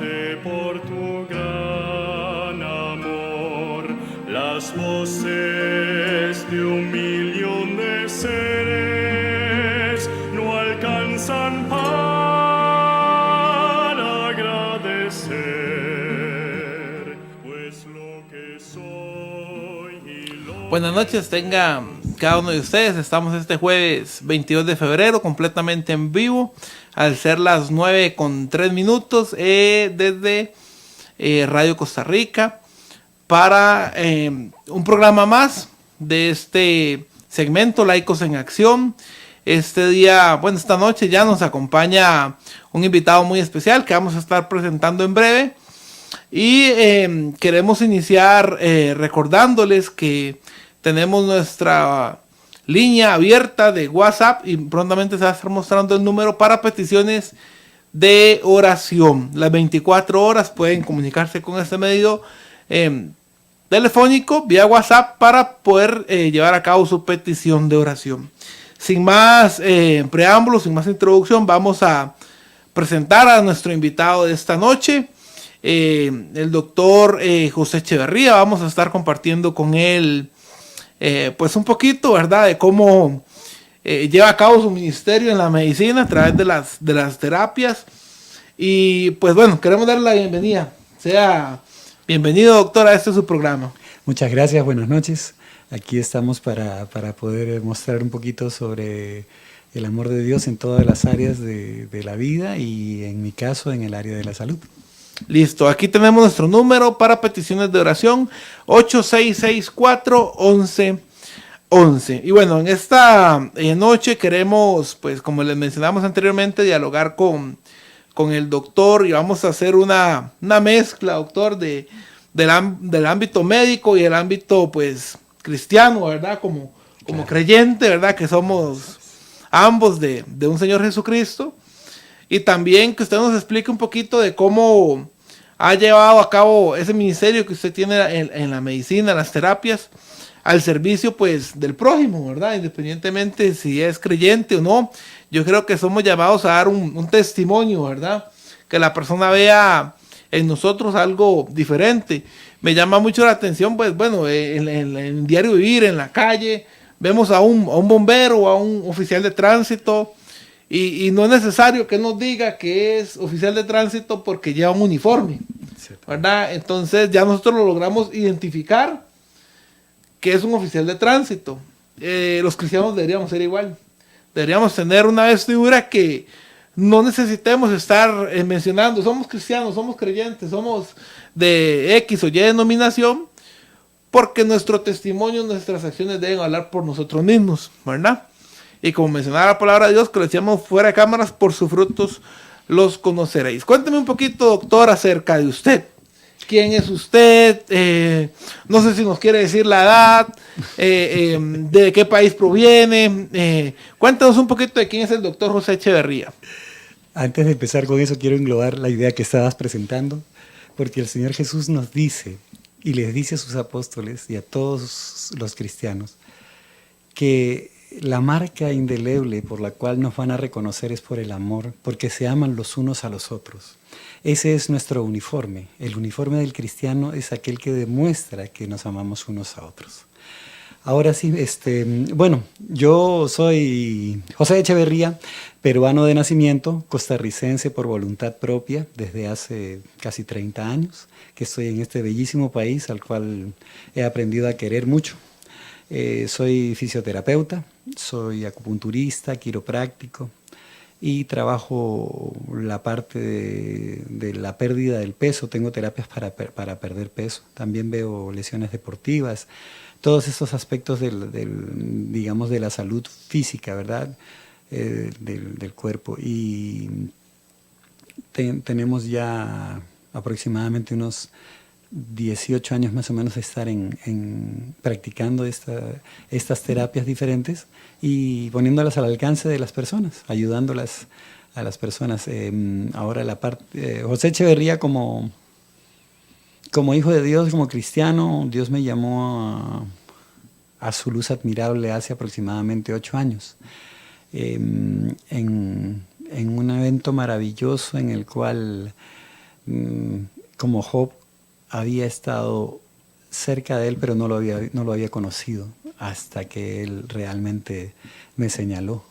alabarte por tu gran amor. Las voces de 1.000.000 de seres no alcanzan para agradecer, pues lo que soy y lo Buenas noches, tenga cada uno de ustedes. Estamos este jueves 22 de febrero completamente en vivo, al ser las 9:03 desde Radio Costa Rica, para un programa más de este segmento Laicos en Acción. Esta noche ya nos acompaña un invitado muy especial que vamos a estar presentando en breve. Y queremos iniciar recordándoles que tenemos nuestra línea abierta de WhatsApp y prontamente se va a estar mostrando el número para peticiones de oración. Las 24 horas pueden comunicarse con este medio telefónico vía WhatsApp para poder llevar a cabo su petición de oración. Sin más preámbulos, sin más introducción, vamos a presentar a nuestro invitado de esta noche. El doctor José Echeverría. Vamos a estar compartiendo con él pues un poquito, ¿verdad?, de cómo lleva a cabo su ministerio en la medicina a través de las terapias. Y pues bueno, queremos darle la bienvenida. Sea bienvenido, doctor, a este su programa. Muchas gracias, buenas noches. Aquí estamos para poder mostrar un poquito sobre el amor de Dios en todas las áreas de la vida y en mi caso en el área de la salud. Listo, aquí tenemos nuestro número para peticiones de oración, 8664-1111. Y bueno, en esta noche queremos, pues como les mencionamos anteriormente, dialogar con el doctor, y vamos a hacer una mezcla, doctor, del ámbito médico y el ámbito pues cristiano, ¿verdad? Como claro, creyente, ¿verdad? Que somos ambos de un Señor Jesucristo. Y también que usted nos explique un poquito de cómo ha llevado a cabo ese ministerio que usted tiene en la medicina, las terapias, al servicio pues del prójimo, ¿verdad? Independientemente si es creyente o no. Yo creo que somos llamados a dar un testimonio, ¿verdad? Que la persona vea en nosotros algo diferente. Me llama mucho la atención, pues bueno, en el diario vivir, en la calle, vemos a un bombero o a un oficial de tránsito. Y no es necesario que nos diga que es oficial de tránsito porque lleva un uniforme, ¿verdad? Entonces ya nosotros lo logramos identificar que es un oficial de tránsito. Los cristianos deberíamos ser igual. Deberíamos tener una vestidura que no necesitemos estar mencionando. Somos cristianos, somos creyentes, somos de X o Y denominación, porque nuestro testimonio, nuestras acciones deben hablar por nosotros mismos, ¿verdad? Y como mencionaba la palabra de Dios, que lo decíamos fuera de cámaras, por sus frutos los conoceréis. Cuénteme un poquito, doctor, acerca de usted. ¿Quién es usted? No sé si nos quiere decir la edad, de qué país proviene. Cuéntanos un poquito de quién es el doctor José Echeverría. Antes de empezar con eso, quiero englobar la idea que estabas presentando, porque el Señor Jesús nos dice, y les dice a sus apóstoles y a todos los cristianos, que la marca indeleble por la cual nos van a reconocer es por el amor, porque se aman los unos a los otros. Ese es nuestro uniforme. El uniforme del cristiano es aquel que demuestra que nos amamos unos a otros. Ahora sí, bueno, yo soy José Echeverría, peruano de nacimiento, costarricense por voluntad propia, desde hace casi 30 años, que estoy en este bellísimo país al cual he aprendido a querer mucho. Soy fisioterapeuta, soy acupunturista, quiropráctico y trabajo la parte de la pérdida del peso. Tengo terapias para perder peso. También veo lesiones deportivas, todos estos aspectos digamos, de la salud física, ¿verdad? Del cuerpo. Y tenemos ya aproximadamente unos 18 años más o menos de estar practicando estas terapias diferentes y poniéndolas al alcance de las personas, ayudándolas a las personas. Ahora la parte José Echeverría como hijo de Dios, como cristiano, Dios me llamó a su luz admirable hace aproximadamente 8 años. En un evento maravilloso en el cual como Job, había estado cerca de él, pero no lo había conocido hasta que él realmente me señaló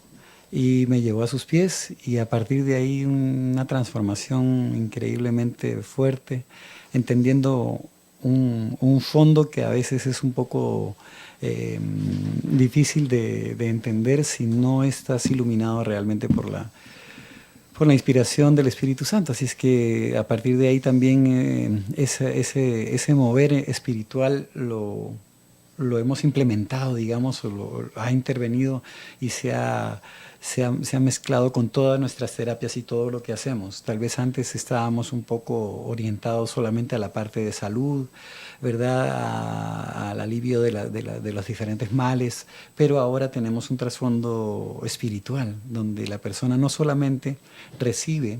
y me llevó a sus pies, y a partir de ahí una transformación increíblemente fuerte, entendiendo un fondo que a veces es un poco difícil de entender si no estás iluminado realmente por la inspiración del Espíritu Santo. Así es que a partir de ahí también ese mover espiritual lo hemos implementado, digamos, o lo ha intervenido y se ha mezclado con todas nuestras terapias y todo lo que hacemos. Tal vez antes estábamos un poco orientados solamente a la parte de salud, ¿verdad? Al alivio de los diferentes males, pero ahora tenemos un trasfondo espiritual, donde la persona no solamente recibe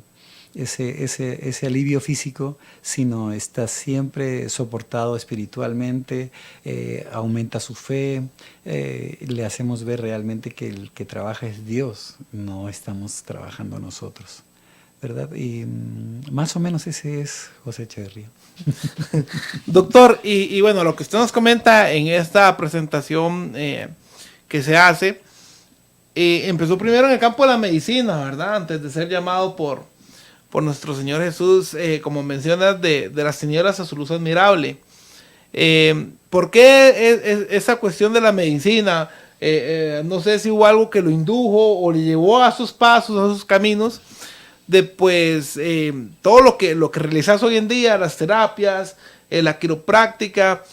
ese alivio físico, sino está siempre soportado espiritualmente, aumenta su fe, le hacemos ver realmente que el que trabaja es Dios, no estamos trabajando nosotros, ¿verdad? Y más o menos ese es José Echeverría. Doctor, y bueno, lo que usted nos comenta en esta presentación que se hace, empezó primero en el campo de la medicina, ¿verdad? Antes de ser llamado por nuestro Señor Jesús, como mencionas, de las tinieblas a su luz admirable. ¿Por qué esa cuestión de la medicina? No sé si hubo algo que lo indujo o le llevó a sus pasos, a sus caminos, de pues todo lo que realizas hoy en día, las terapias, la quiropráctica.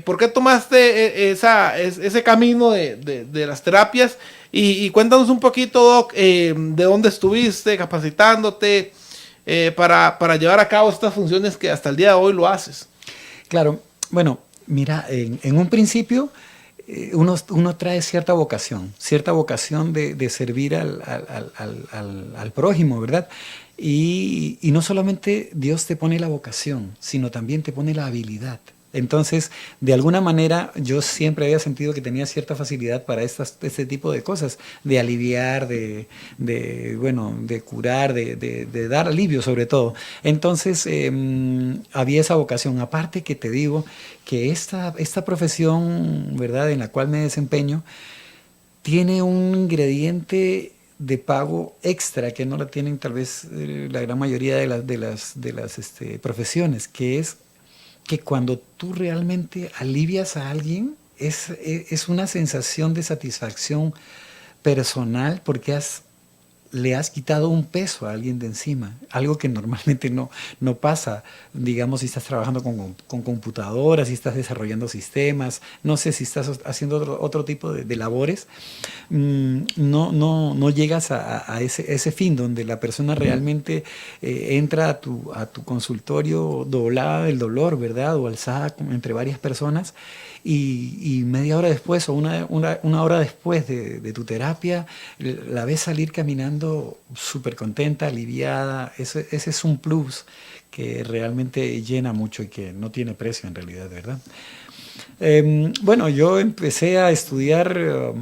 ¿Por qué tomaste ese camino de las terapias? Y cuéntanos un poquito, Doc, de dónde estuviste capacitándote para llevar a cabo estas funciones que hasta el día de hoy lo haces. Claro, bueno, mira, en un principio uno trae cierta vocación de servir al prójimo, ¿verdad? Y no solamente Dios te pone la vocación, sino también te pone la habilidad. Entonces, de alguna manera, yo siempre había sentido que tenía cierta facilidad para este tipo de cosas, de aliviar, de curar, de dar alivio sobre todo. Entonces, había esa vocación. Aparte que te digo que esta profesión, ¿verdad?, en la cual me desempeño, tiene un ingrediente de pago extra que no la tienen tal vez la gran mayoría de las profesiones, que es que cuando tú realmente alivias a alguien, es una sensación de satisfacción personal porque le has quitado un peso a alguien de encima, algo que normalmente no pasa, digamos, si estás trabajando con computadoras, si estás desarrollando sistemas, no sé, si estás haciendo otro tipo de labores, no llegas a ese fin donde la persona realmente entra a tu consultorio doblada del dolor, ¿verdad? O alzada entre varias personas. Y media hora después o una hora después de tu terapia, la ves salir caminando súper contenta, aliviada. Ese es un plus que realmente llena mucho y que no tiene precio en realidad, ¿verdad? Bueno, yo empecé a estudiar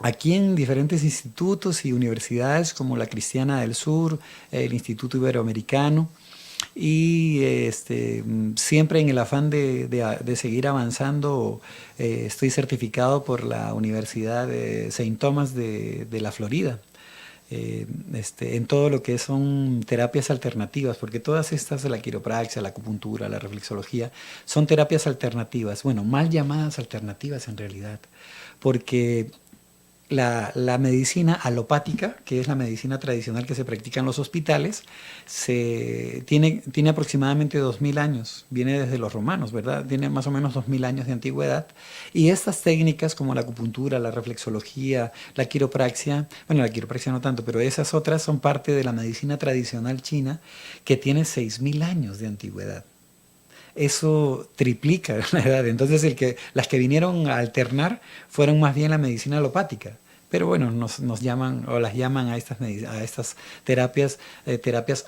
aquí en diferentes institutos y universidades como la Cristiana del Sur, el Instituto Iberoamericano. Y siempre en el afán de seguir avanzando, estoy certificado por la Universidad de St. Thomas de la Florida, en todo lo que son terapias alternativas, porque todas estas, la quiropraxia, la acupuntura, la reflexología, son terapias alternativas, bueno, mal llamadas alternativas en realidad, porque la medicina alopática, que es la medicina tradicional que se practica en los hospitales, tiene aproximadamente 2000 años, viene desde los romanos, ¿verdad? Tiene más o menos 2000 años de antigüedad. Y estas técnicas como la acupuntura, la reflexología, la quiropraxia no tanto, pero esas otras son parte de la medicina tradicional china que tiene 6000 años de antigüedad. Eso triplica la edad. Entonces las que vinieron a alternar fueron más bien la medicina alopática. Pero bueno, nos llaman o las llaman a estas terapias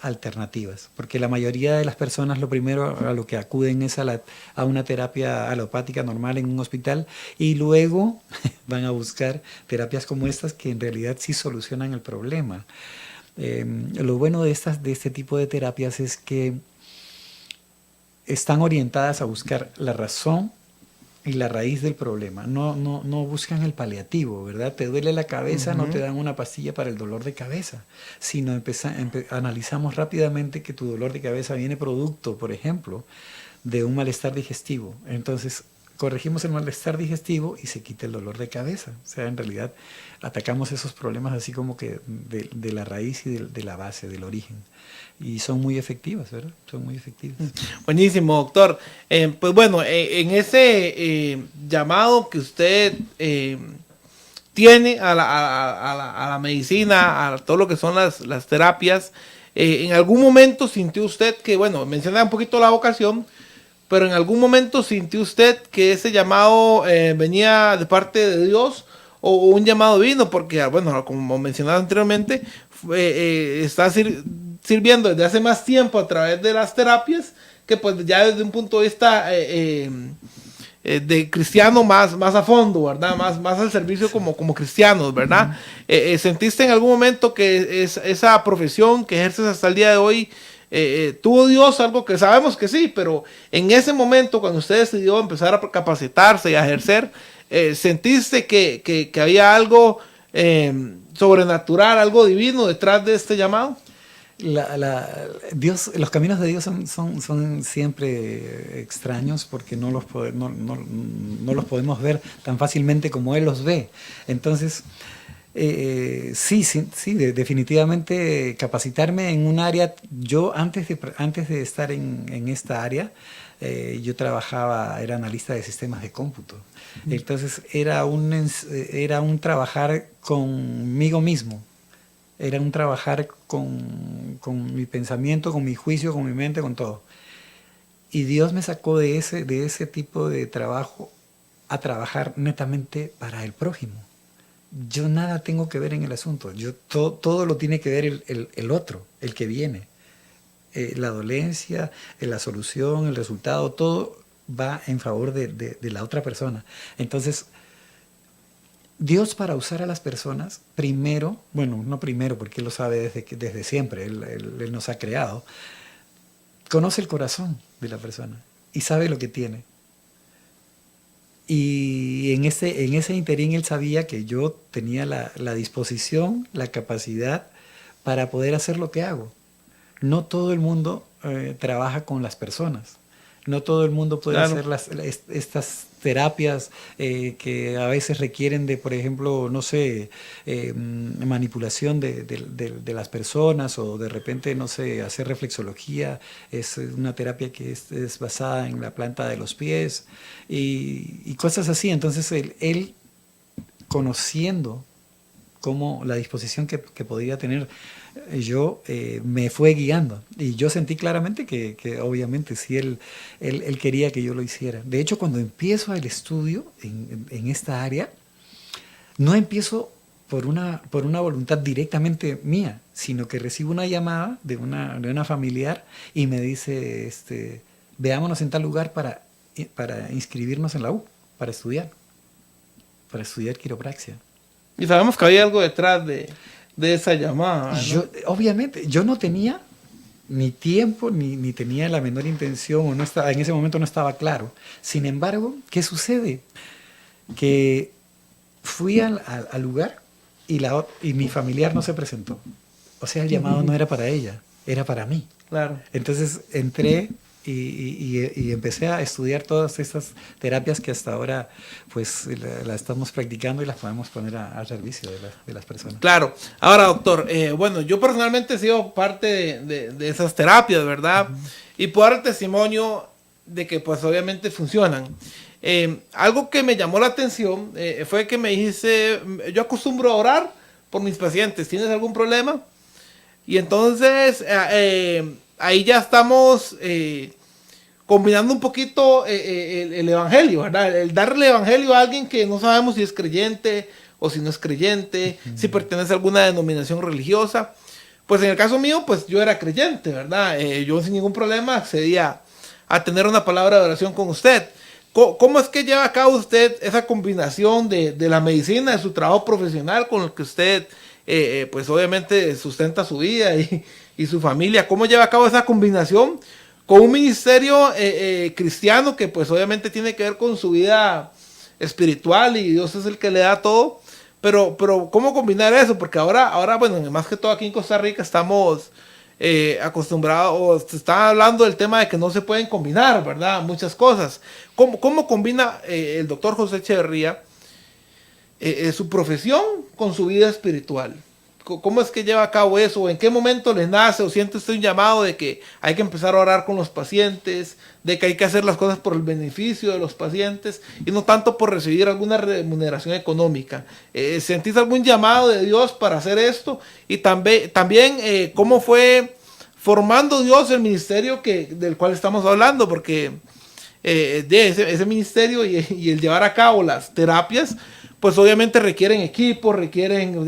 alternativas. Porque la mayoría de las personas lo primero a lo que acuden es a una terapia alopática normal en un hospital y luego van a buscar terapias como estas que en realidad sí solucionan el problema. Lo bueno de este tipo de terapias es que están orientadas a buscar la razón y la raíz del problema. No buscan el paliativo, ¿verdad? Te duele la cabeza, no te dan una pastilla para el dolor de cabeza, sino analizamos rápidamente que tu dolor de cabeza viene producto, por ejemplo, de un malestar digestivo. Entonces, corregimos el malestar digestivo y se quita el dolor de cabeza. O sea, en realidad atacamos esos problemas así como que de la raíz y de la base, del origen. Y son muy efectivas, ¿verdad? Son muy efectivas. Buenísimo, doctor. Pues bueno, en ese llamado que usted tiene a la medicina, a todo lo que son las terapias, ¿en algún momento sintió usted que, bueno, mencionaba un poquito la vocación, pero en algún momento sintió usted que ese llamado venía de parte de Dios o un llamado divino? Porque, bueno, como mencionaba anteriormente, está sirviendo desde hace más tiempo a través de las terapias que pues ya desde un punto de vista de cristiano más a fondo, ¿verdad? Más al servicio como cristianos, ¿verdad? ¿Sentiste en algún momento que esa profesión que ejerces hasta el día de hoy tuvo Dios algo? Que sabemos que sí, pero en ese momento cuando usted decidió empezar a capacitarse y a ejercer, ¿sentiste que había algo sobrenatural, algo divino detrás de este llamado? Dios, los caminos de Dios son siempre extraños porque no los podemos ver tan fácilmente como Él los ve. Entonces, sí, definitivamente capacitarme en un área. Yo antes de estar en esta área, yo era analista de sistemas de cómputo. Entonces era un trabajar conmigo mismo. Era un trabajar con mi pensamiento, con mi juicio, con mi mente, con todo. Y Dios me sacó de ese tipo de trabajo a trabajar netamente para el prójimo. Yo nada tengo que ver en el asunto. Todo lo tiene que ver el otro, el que viene. La dolencia, la solución, el resultado, todo va en favor de la otra persona. Entonces, Dios, para usar a las personas, primero, bueno, no primero porque Él lo sabe desde siempre, Él nos ha creado, conoce el corazón de la persona y sabe lo que tiene. Y en ese interín Él sabía que yo tenía la disposición, la capacidad para poder hacer lo que hago. No todo el mundo trabaja con las personas. No todo el mundo puede hacer estas terapias que a veces requieren de, por ejemplo, no sé, manipulación de las personas o de repente, no sé, hacer reflexología. Es una terapia que es basada en la planta de los pies y cosas así. Entonces, él conociendo cómo la disposición que podía tener, yo me fue guiando y yo sentí claramente que obviamente sí él quería que yo lo hiciera. De hecho, cuando empiezo el estudio en esta área, no empiezo por una voluntad directamente mía, sino que recibo una llamada de una familiar y me dice, veámonos en tal lugar para inscribirnos en la U, para estudiar quiropraxia. Y sabemos que había algo detrás de esa llamada, ¿no? Obviamente, yo no tenía ni tiempo, ni tenía la menor intención, o en ese momento no estaba claro. Sin embargo, ¿qué sucede? Que fui al lugar y mi familiar no se presentó. O sea, el llamado no era para ella, era para mí. Claro. Entonces entré y empecé a estudiar todas estas terapias que hasta ahora pues la estamos practicando y las podemos poner al servicio de las personas. Claro. Ahora, doctor, bueno, yo personalmente he sido parte de esas terapias, ¿verdad? Y puedo dar testimonio de que pues obviamente funcionan. Algo que me llamó la atención fue que me dijiste, yo acostumbro a orar por mis pacientes, ¿tienes algún problema? Y entonces ahí ya estamos combinando un poquito el evangelio, ¿verdad? El darle el evangelio a alguien que no sabemos si es creyente o si no es creyente, si pertenece a alguna denominación religiosa. Pues en el caso mío, pues yo era creyente, ¿verdad? Yo sin ningún problema accedía a tener una palabra de oración con usted. ¿Cómo es que lleva a cabo usted esa combinación de la medicina, de su trabajo profesional con el que usted pues obviamente sustenta su vida y su familia. ¿Cómo lleva a cabo esa combinación con un ministerio cristiano que pues obviamente tiene que ver con su vida espiritual y Dios es el que le da todo? Pero ¿cómo combinar eso? Porque ahora, bueno, más que todo aquí en Costa Rica estamos acostumbrados, o se está hablando del tema de que no se pueden combinar, ¿verdad? Muchas cosas. ¿Cómo combina el doctor José Echeverría su profesión con su vida espiritual? ¿Cómo es que lleva a cabo eso? ¿En qué momento le nace o siente usted un llamado de que hay que empezar a orar con los pacientes, de que hay que hacer las cosas por el beneficio de los pacientes y no tanto por recibir alguna remuneración económica? ¿Sentís algún llamado de Dios para hacer esto? Y también ¿cómo fue formando Dios el ministerio del cual estamos hablando? Porque de ese ministerio y el llevar a cabo las terapias, pues obviamente requieren equipos, requieren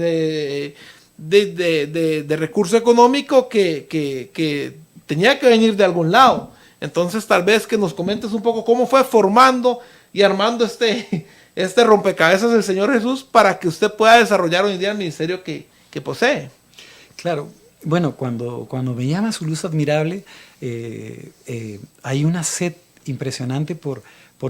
de recurso económico que tenía que venir de algún lado. Entonces tal vez que nos comentes un poco cómo fue formando y armando este rompecabezas del Señor Jesús para que usted pueda desarrollar hoy en día el ministerio que posee. Claro, bueno, cuando me llama su luz admirable, hay una sed impresionante por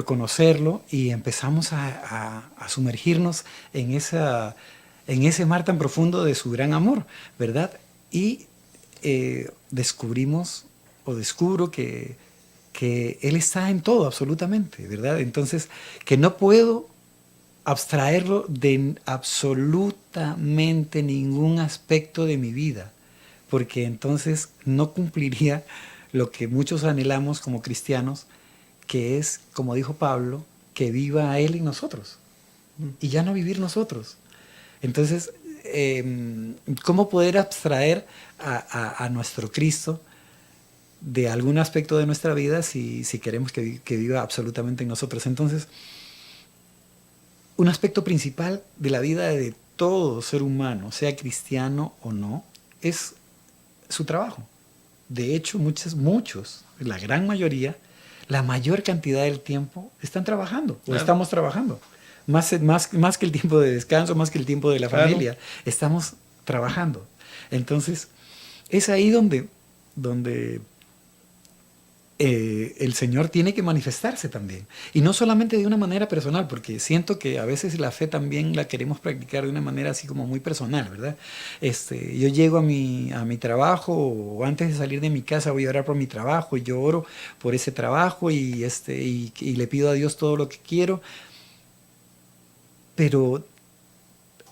conocerlo y empezamos a sumergirnos en ese mar tan profundo de su gran amor, ¿verdad? Y descubro que Él está en todo, absolutamente, ¿verdad? Entonces, que no puedo abstraerlo de absolutamente ningún aspecto de mi vida, porque entonces no cumpliría lo que muchos anhelamos como cristianos, que es, como dijo Pablo, que viva Él en nosotros y ya no vivir nosotros. Entonces, ¿cómo poder abstraer a nuestro Cristo de algún aspecto de nuestra vida si queremos que viva absolutamente en nosotros? Entonces, un aspecto principal de la vida de todo ser humano, sea cristiano o no, es su trabajo. De hecho, muchos, la gran mayoría, la mayor cantidad del tiempo están trabajando, o estamos trabajando. Más que el tiempo de descanso, más que el tiempo de la familia, estamos trabajando. Entonces, es ahí donde el Señor tiene que manifestarse también. Y no solamente de una manera personal, porque siento que a veces la fe también la queremos practicar de una manera así como muy personal, ¿verdad? Yo llego a mi trabajo, o antes de salir de mi casa voy a orar por mi trabajo, y yo oro por ese trabajo y le pido a Dios todo lo que quiero. Pero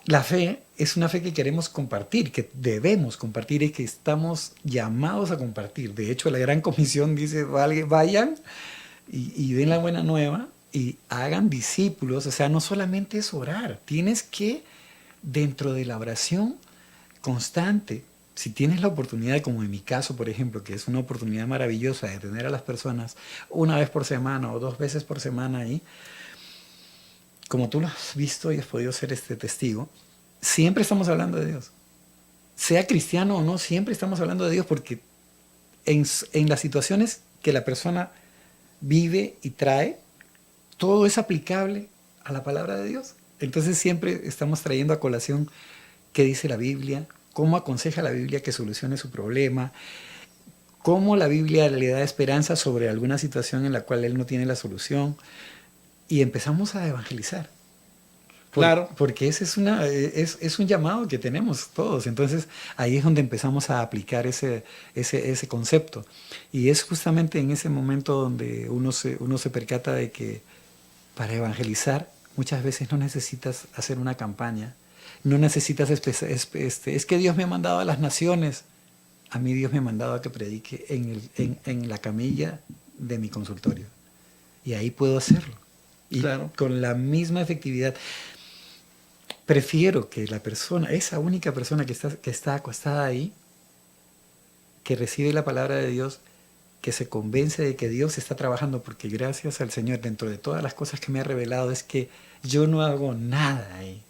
la fe es una fe que queremos compartir, que debemos compartir y que estamos llamados a compartir. De hecho, la Gran Comisión dice, vayan y den la buena nueva y hagan discípulos. O sea, no solamente es orar, tienes que, dentro de la oración constante, si tienes la oportunidad, como en mi caso, por ejemplo, que es una oportunidad maravillosa de tener a las personas una vez por semana o 2 veces por semana ahí, como tú lo has visto y has podido ser testigo, siempre estamos hablando de Dios. Sea cristiano o no, siempre estamos hablando de Dios, porque en las situaciones que la persona vive y trae, todo es aplicable a la palabra de Dios. Entonces siempre estamos trayendo a colación qué dice la Biblia, cómo aconseja la Biblia que solucione su problema, cómo la Biblia le da esperanza sobre alguna situación en la cual él no tiene la solución. Y empezamos a evangelizar. Claro. Porque ese es un llamado que tenemos todos. Entonces ahí es donde empezamos a aplicar ese concepto. Y es justamente en ese momento donde uno se percata de que para evangelizar muchas veces no necesitas hacer una campaña. No necesitas es que Dios me ha mandado a las naciones. A mí Dios me ha mandado a que predique en la camilla de mi consultorio. Y ahí puedo hacerlo. Y claro, con la misma efectividad. Prefiero que la persona, esa única persona que está acostada ahí, que recibe la palabra de Dios, que se convence de que Dios está trabajando, porque gracias al Señor, dentro de todas las cosas que me ha revelado, es que yo no hago nada ahí.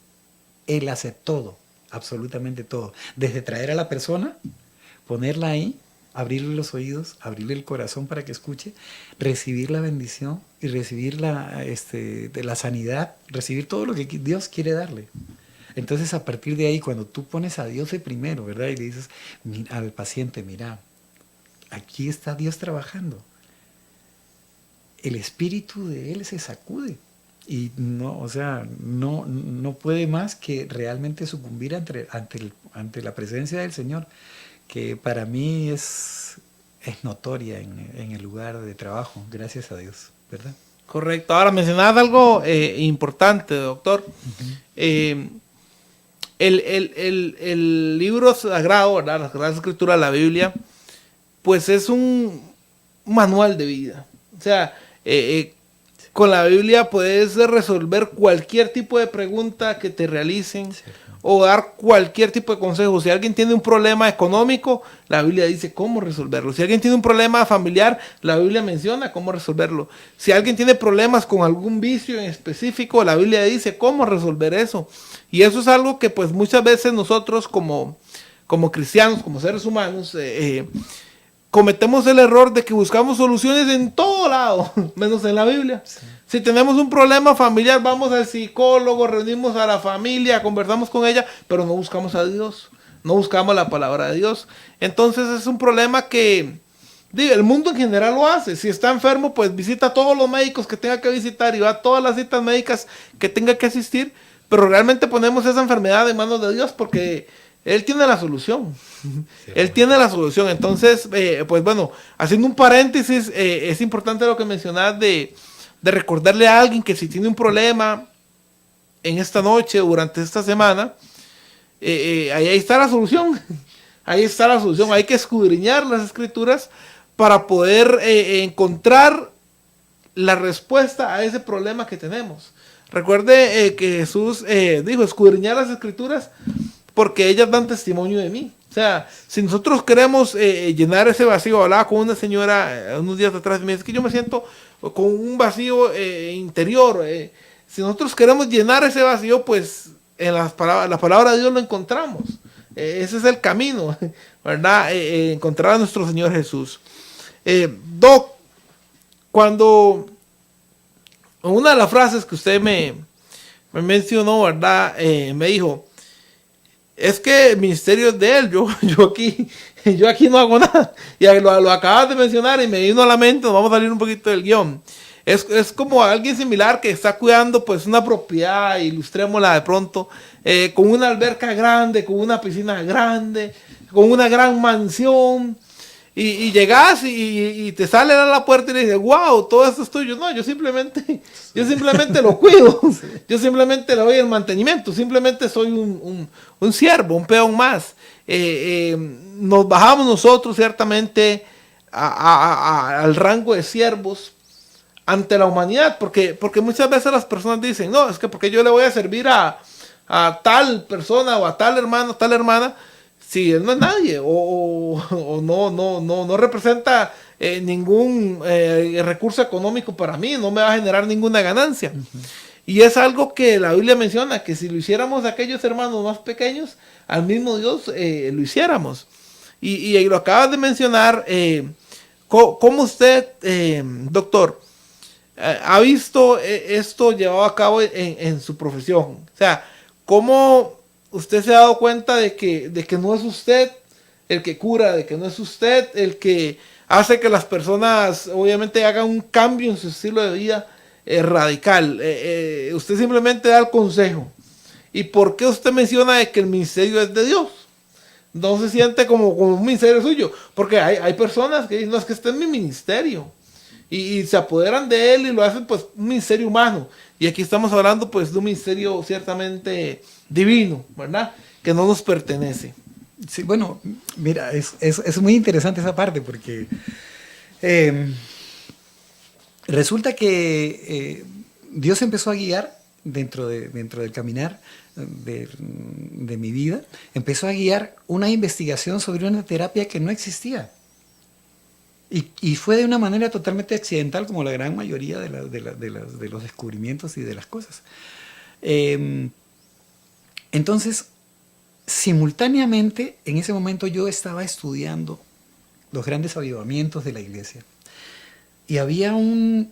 Él hace todo, absolutamente todo. Desde traer a la persona, ponerla ahí, abrirle los oídos, abrirle el corazón para que escuche, recibir la bendición y recibir de la sanidad, recibir todo lo que Dios quiere darle. Entonces, a partir de ahí, cuando tú pones a Dios de primero, ¿verdad? Y le dices al paciente, mira, aquí está Dios trabajando. El espíritu de él se sacude. Y no, o sea, no puede más que realmente sucumbir ante la presencia del Señor, que para mí es notoria en el lugar de trabajo, gracias a Dios, ¿verdad? Correcto. Ahora mencionabas algo importante, doctor. El libro sagrado, ¿verdad? La Sagrada Escritura, la Biblia, pues es un manual de vida. O sea, con la Biblia puedes resolver cualquier tipo de pregunta que te realicen, sí, o dar cualquier tipo de consejo. Si alguien tiene un problema económico, la Biblia dice cómo resolverlo. Si alguien tiene un problema familiar, la Biblia menciona cómo resolverlo. Si alguien tiene problemas con algún vicio en específico, la Biblia dice cómo resolver eso. Y eso es algo que pues muchas veces nosotros como cristianos, como seres humanos, cometemos el error de que buscamos soluciones en todo lado, menos en la Biblia. Sí. Si tenemos un problema familiar, vamos al psicólogo, reunimos a la familia, conversamos con ella, pero no buscamos a Dios, no buscamos la palabra de Dios. Entonces es un problema que el mundo en general lo hace. Si está enfermo, pues visita a todos los médicos que tenga que visitar y va a todas las citas médicas que tenga que asistir, pero realmente ponemos esa enfermedad en manos de Dios porque Él tiene la solución. Sí, Él tiene la solución. Entonces, pues bueno, haciendo un paréntesis, es importante lo que mencionas de recordarle a alguien que si tiene un problema en esta noche o durante esta semana, ahí está la solución. Ahí está la solución. Hay que escudriñar las escrituras para poder encontrar la respuesta a ese problema que tenemos. Recuerde que Jesús dijo, escudriñar las escrituras porque ellas dan testimonio de mí. O sea, si nosotros queremos llenar ese vacío, hablaba con una señora unos días atrás y me dice que yo me siento con un vacío interior. Si nosotros queremos llenar ese vacío, pues en la palabra de Dios lo encontramos. Ese es el camino, ¿verdad? Encontrar a nuestro Señor Jesús. Doc, cuando una de las frases que usted me mencionó, ¿verdad? Me dijo, es que el ministerio es de él, yo aquí no hago nada. Y lo acabas de mencionar y me vino a la mente, nos vamos a salir un poquito del guión. Es como alguien similar que está cuidando pues una propiedad, ilustrémosla de pronto, con una alberca grande, con una piscina grande, con una gran mansión. Y llegas y te sale a la puerta y le dices, wow, todo esto es tuyo. No, yo simplemente lo cuido. Yo simplemente le doy el mantenimiento. Simplemente soy un siervo, un peón más. Nos bajamos nosotros ciertamente al rango de siervos ante la humanidad. Porque muchas veces las personas dicen, no, es que porque yo le voy a servir a tal persona o a tal hermano, tal hermana, si él no es nadie o no representa ningún recurso económico para mí, no me va a generar ninguna ganancia. Uh-huh. Y es algo que la Biblia menciona, que si lo hiciéramos a aquellos hermanos más pequeños, al mismo Dios lo hiciéramos. Y lo acabas de mencionar, ¿cómo usted, doctor, ha visto esto llevado a cabo en su profesión? O sea, ¿cómo usted se ha dado cuenta de que no es usted el que cura, de que no es usted el que hace que las personas obviamente hagan un cambio en su estilo de vida radical? Usted simplemente da el consejo. ¿Y por qué usted menciona de que el ministerio es de Dios? No se siente como un ministerio suyo. Porque hay personas que dicen, no, es que este es mi ministerio. Y se apoderan de él y lo hacen pues un ministerio humano. Y aquí estamos hablando pues de un ministerio ciertamente divino, ¿verdad? Que no nos pertenece. Sí, bueno, mira, es muy interesante esa parte porque resulta que Dios empezó a guiar dentro del caminar de mi vida, empezó a guiar una investigación sobre una terapia que no existía. Y fue de una manera totalmente accidental, como la gran mayoría de los descubrimientos y de las cosas. Entonces, simultáneamente, en ese momento yo estaba estudiando los grandes avivamientos de la iglesia. Y había un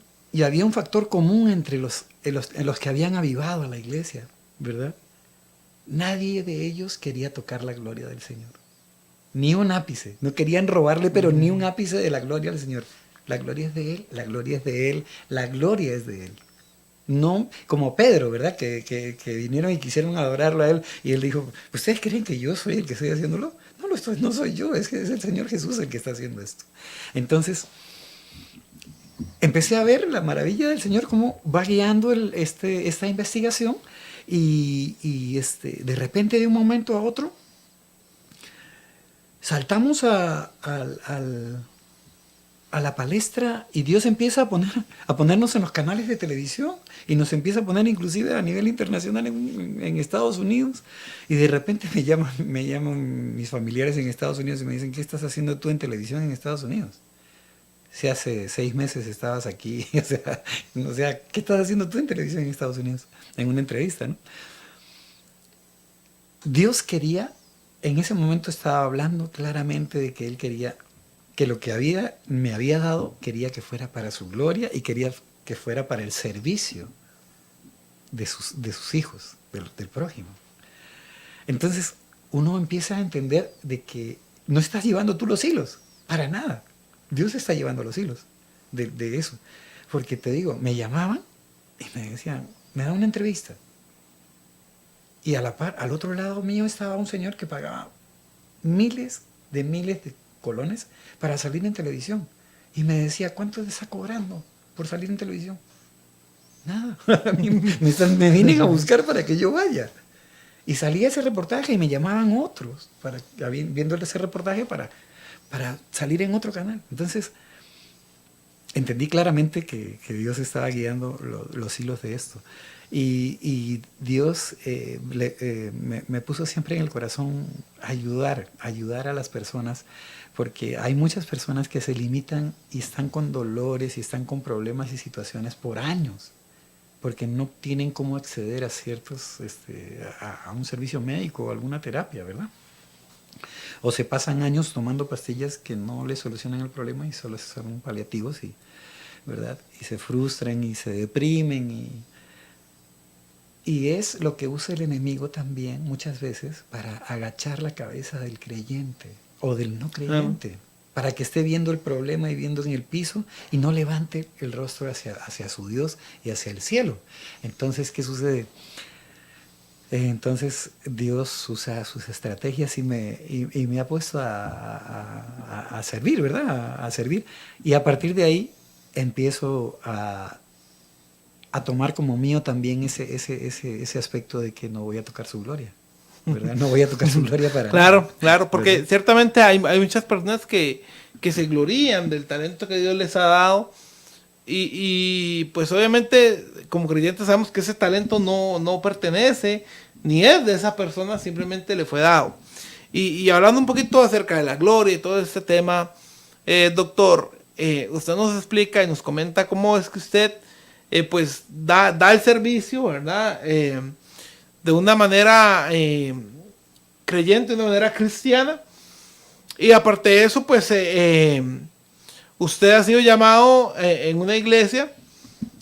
factor común entre los que habían avivado a la iglesia, ¿verdad? nadie de ellos quería tocar la gloria del Señor. Ni un ápice. No querían robarle, pero ni un ápice de la gloria del Señor. La gloria es de Él, la gloria es de Él, la gloria es de Él. No como Pedro, ¿verdad? Que vinieron y quisieron adorarlo a Él. Y Él dijo, ¿ustedes creen que yo soy el que estoy haciéndolo? No soy yo, es que es el Señor Jesús el que está haciendo esto. Entonces, empecé a ver la maravilla del Señor, cómo va guiando esta investigación. Y de repente, de un momento a otro, saltamos a la palestra y Dios empieza a ponernos en los canales de televisión y nos empieza a poner inclusive a nivel internacional en Estados Unidos. Y de repente me llaman mis familiares en Estados Unidos y me dicen, ¿qué estás haciendo tú en televisión en Estados Unidos? Si hace 6 meses estabas aquí, o sea, ¿qué estás haciendo tú en televisión en Estados Unidos? En una entrevista, ¿no? Dios quería, en ese momento estaba hablando claramente de que Él quería que lo que me había dado, quería que fuera para su gloria y quería que fuera para el servicio de sus hijos, del prójimo. Entonces, uno empieza a entender de que no estás llevando tú los hilos, para nada. Dios está llevando los hilos de eso. Porque te digo, me llamaban y me decían, me da una entrevista. Y a la par, al otro lado mío estaba un señor que pagaba miles de colones para salir en televisión. Y me decía, ¿cuánto le está cobrando por salir en televisión? Nada. Me vienen a buscar para que yo vaya. Y salía ese reportaje y me llamaban otros, viendo ese reportaje para salir en otro canal. Entonces, entendí claramente que Dios estaba guiando los hilos de esto. Y Dios me puso siempre en el corazón ayudar a las personas, porque hay muchas personas que se limitan y están con dolores y están con problemas y situaciones por años, porque no tienen cómo acceder a a un servicio médico o alguna terapia, ¿verdad? O se pasan años tomando pastillas que no les solucionan el problema y solo son paliativos, ¿verdad? Y se frustran y se deprimen y es lo que usa el enemigo también muchas veces para agachar la cabeza del creyente o del no creyente, para que esté viendo el problema y viendo en el piso y no levante el rostro hacia su Dios y hacia el cielo. Entonces, ¿qué sucede? Entonces Dios usa sus estrategias y me ha puesto a servir, ¿verdad? A servir. Y a partir de ahí empiezo a tomar como mío también ese aspecto de que no voy a tocar su gloria, ¿verdad? No voy a tocar su gloria para Claro, nada. claro, porque ¿verdad? ciertamente hay muchas personas que se glorían del talento que Dios les ha dado y pues obviamente como creyentes sabemos que ese talento no pertenece ni es de esa persona, simplemente le fue dado. Y hablando un poquito acerca de la gloria y todo este tema, doctor, usted nos explica y nos comenta cómo es que usted pues da el servicio, ¿verdad? De una manera creyente, de una manera cristiana. Y aparte de eso, pues usted ha sido llamado en una iglesia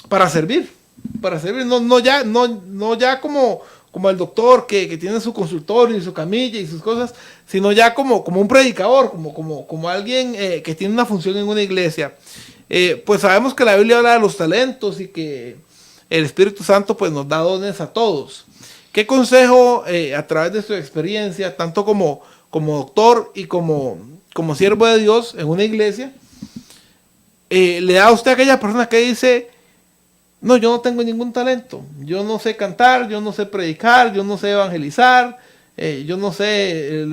para servir, no ya como el doctor que tiene su consultorio y su camilla y sus cosas, sino ya como un predicador, como alguien que tiene una función en una iglesia. Pues sabemos que la Biblia habla de los talentos y que el Espíritu Santo pues nos da dones a todos. ¿Qué consejo a través de su experiencia, tanto como doctor y como siervo de Dios en una iglesia, le da a usted a aquella persona que dice, no, yo no tengo ningún talento, yo no sé cantar, yo no sé predicar, yo no sé evangelizar, yo no sé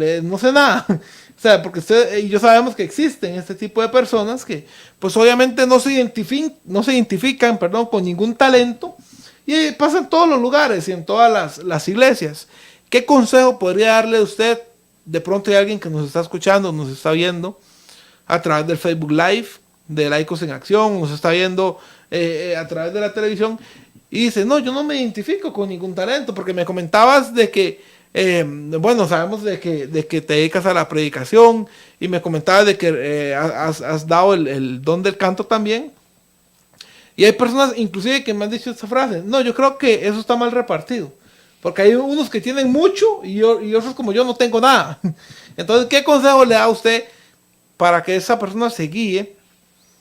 nada? O sea, porque usted y yo sabemos que existen este tipo de personas que pues obviamente no se identifican con ningún talento y pasan en todos los lugares y en todas las iglesias. ¿Qué consejo podría darle usted? De pronto hay alguien que nos está escuchando, nos está viendo a través del Facebook Live de Laicos en Acción, nos está viendo a través de la televisión y dice, no, yo no me identifico con ningún talento, porque me comentabas de que bueno, sabemos de que te dedicas a la predicación y me comentabas de que has dado el don del canto también. Y hay personas inclusive que me han dicho esta frase, no, yo creo que eso está mal repartido, Porque hay unos que tienen mucho y otros como yo no tengo nada. Entonces, ¿qué consejo le da a usted para que esa persona se guíe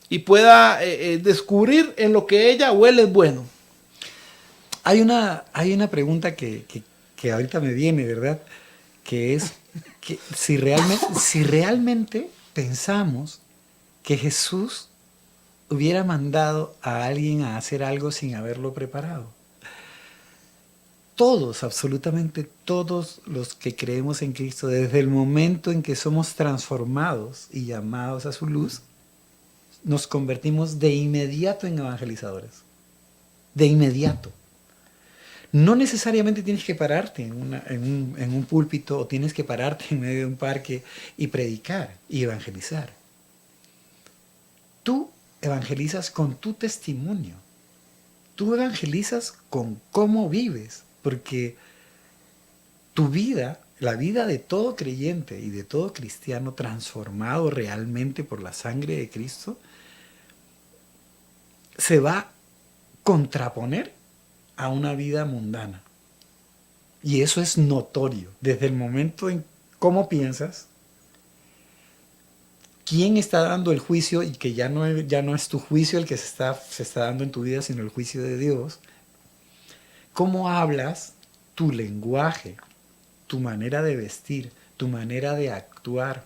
y pueda descubrir en lo que ella o él es bueno? Hay una pregunta que ahorita me viene, ¿verdad? Que es que si realmente pensamos que Jesús hubiera mandado a alguien a hacer algo sin haberlo preparado. Todos, absolutamente todos los que creemos en Cristo, desde el momento en que somos transformados y llamados a su luz, nos convertimos de inmediato en evangelizadores. De inmediato. No necesariamente tienes que pararte en un púlpito o tienes que pararte en medio de un parque y predicar y evangelizar. Tú evangelizas con tu testimonio. Tú evangelizas con cómo vives, porque tu vida, la vida de todo creyente y de todo cristiano transformado realmente por la sangre de Cristo, se va a contraponer a una vida mundana. Y eso es notorio, desde el momento en cómo piensas, quién está dando el juicio, y que ya no es tu juicio el que se está dando en tu vida, sino el juicio de Dios. Cómo hablas, tu lenguaje, tu manera de vestir, tu manera de actuar,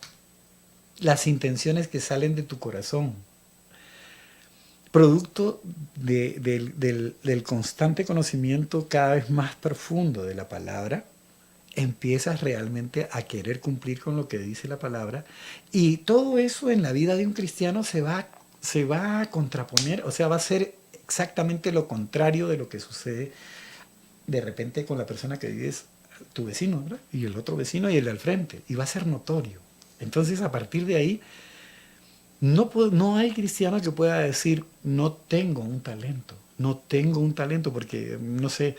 las intenciones que salen de tu corazón. Producto del constante conocimiento cada vez más profundo de la palabra, empiezas realmente a querer cumplir con lo que dice la palabra, y todo eso en la vida de un cristiano se va a contraponer, o sea, va a ser exactamente lo contrario de lo que sucede de repente con la persona que vives, tu vecino, ¿verdad? Y el otro vecino y el al frente, y va a ser notorio. Entonces, a partir de ahí, no hay cristiano que pueda decir, no tengo un talento, porque, no sé,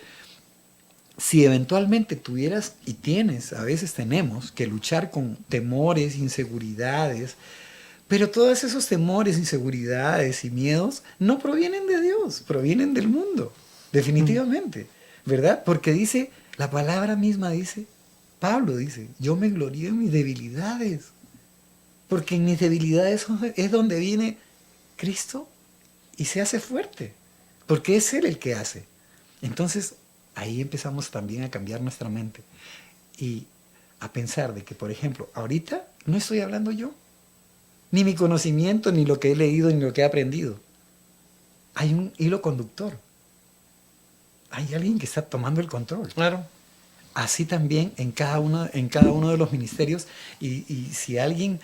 si eventualmente tuvieras y tienes, a veces tenemos, que luchar con temores, inseguridades, pero todos esos temores, inseguridades y miedos no provienen de Dios, provienen del mundo, definitivamente, ¿verdad? Porque dice, la palabra misma dice, Pablo dice, yo me glorío en mis debilidades, porque en mis debilidades es donde viene Cristo y se hace fuerte, porque es Él el que hace. Entonces, ahí empezamos también a cambiar nuestra mente y a pensar de que, por ejemplo, ahorita no estoy hablando yo, ni mi conocimiento, ni lo que he leído, ni lo que he aprendido. Hay un hilo conductor. Hay alguien que está tomando el control. Claro. Así también en cada uno de los ministerios. Y si alguien,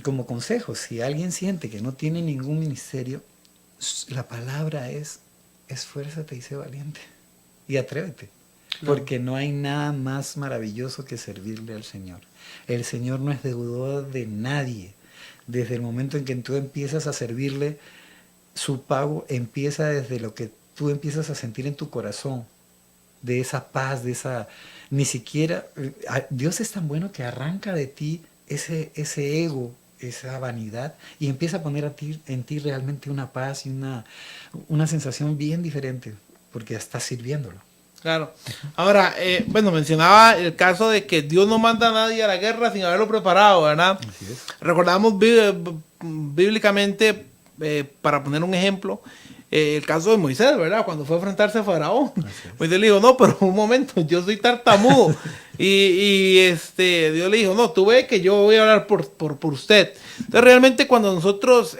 como consejo, si alguien siente que no tiene ningún ministerio, la palabra es esfuérzate y sé valiente. Y atrévete. Claro. Porque no hay nada más maravilloso que servirle al Señor. El Señor no es deudor de nadie. Desde el momento en que tú empiezas a servirle, su pago empieza desde lo que tú empiezas a sentir en tu corazón, de esa paz, de esa... Ni siquiera... Dios es tan bueno que arranca de ti ese ego, esa vanidad, y empieza a poner en ti realmente una paz y una sensación bien diferente, porque estás sirviéndolo. Claro. Ahora, bueno, mencionaba el caso de que Dios no manda a nadie a la guerra sin haberlo preparado, ¿verdad? Así es. Recordamos bíblicamente, para poner un ejemplo, el caso de Moisés, ¿verdad? Cuando fue a enfrentarse a Faraón. Moisés le dijo, no, pero un momento, yo soy tartamudo. y Dios le dijo, no, tú ves que yo voy a hablar por usted. Entonces, realmente cuando nosotros